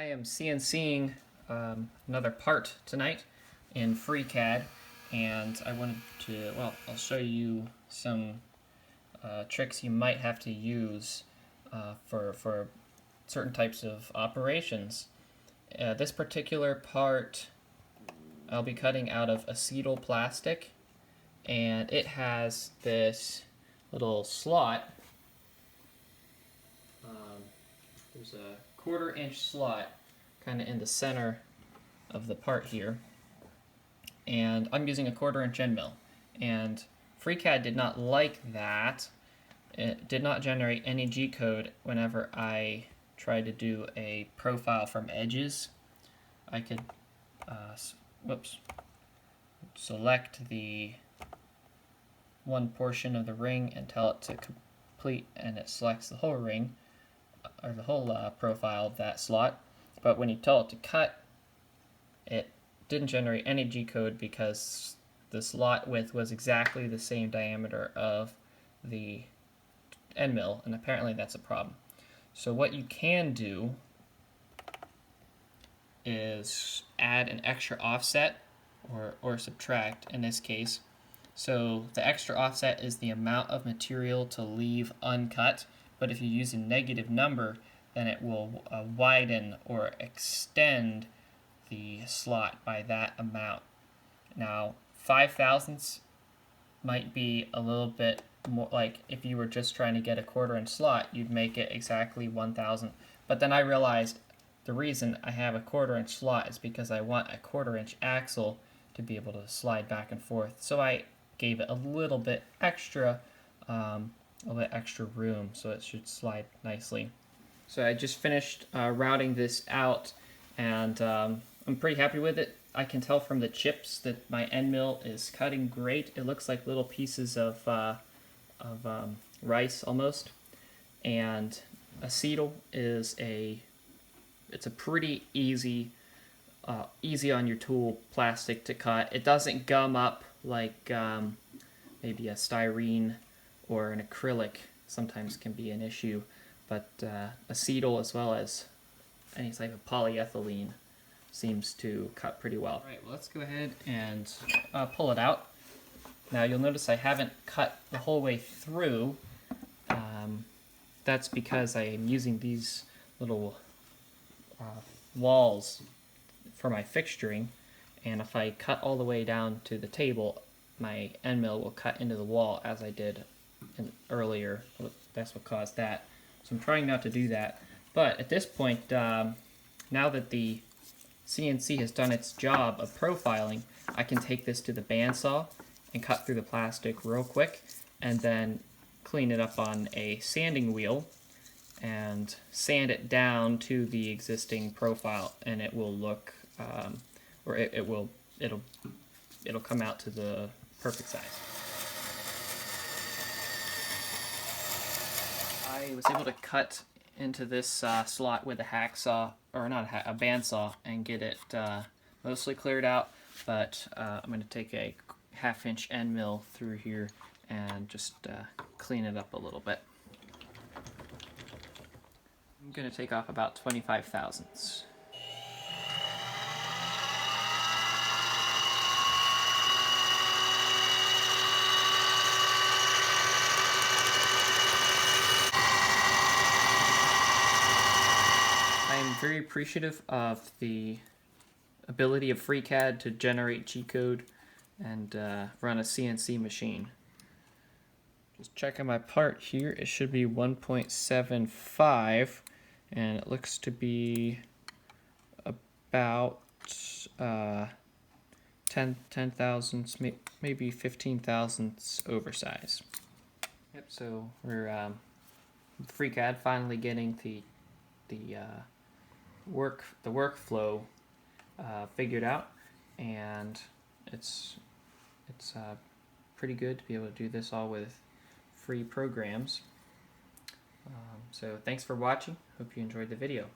I am CNCing another part tonight in freecad, and I wanted to, well, I'll show you some tricks you might have to use for certain types of operations. This particular part I'll be cutting out of acetyl plastic, and it has this little slot. There's a 1/4 inch slot kind of in the center of the part here, and I'm using a 1/4 inch end mill, and freecad did not like that. It did not generate any G-code whenever I tried to do a profile from edges. I could select the one portion of the ring and tell it to complete, and it selects the whole ring or the whole profile of that slot. But when you tell it to cut, it didn't generate any G-code because the slot width was exactly the same diameter of the end mill, and apparently that's a problem. So what you can do is add an extra offset or subtract in this case. So the extra offset is the amount of material to leave uncut, but if you use a negative number, then it will widen or extend the slot by that amount. Now 5/1000ths might be a little bit more, like if you were just trying to get a 1/4 inch slot, you'd make it exactly 1/1000. But then I realized the reason I have a 1/4 inch slot is because I want a 1/4 inch axle to be able to slide back and forth. So I gave it a little bit extra room, so it should slide nicely. So I just finished routing this out, and I'm pretty happy with it. I can tell from the chips that my end mill is cutting great. It looks like little pieces of rice almost. And acetyl is it's a pretty easy on your tool plastic to cut. It doesn't gum up like maybe a styrene or an acrylic sometimes can be an issue, but acetyl as well as any type of polyethylene seems to cut pretty well. All right, well, let's go ahead and pull it out. Now you'll notice I haven't cut the whole way through. That's because I am using these little walls for my fixturing, and if I cut all the way down to the table, my end mill will cut into the wall as I did earlier. That's what caused that. So I'm trying not to do that. But at this point, now that the CNC has done its job of profiling, I can take this to the bandsaw and cut through the plastic real quick, and then clean it up on a sanding wheel and sand it down to the existing profile, and it will look, it'll come out to the perfect size. I was able to cut into this slot with a hacksaw, or not a bandsaw, and get it mostly cleared out, but I'm going to take a 1/2 inch end mill through here and just clean it up a little bit. I'm going to take off about 25/1000ths. I'm very appreciative of the ability of freecad to generate G-code and run a CNC machine. Just checking my part here, it should be 1.75, and it looks to be about 10 thousandths, maybe 15 thousandths oversized. Yep, so we're freecad finally getting the workflow figured out, and it's pretty good to be able to do this all with free programs. So thanks for watching. Hope you enjoyed the video.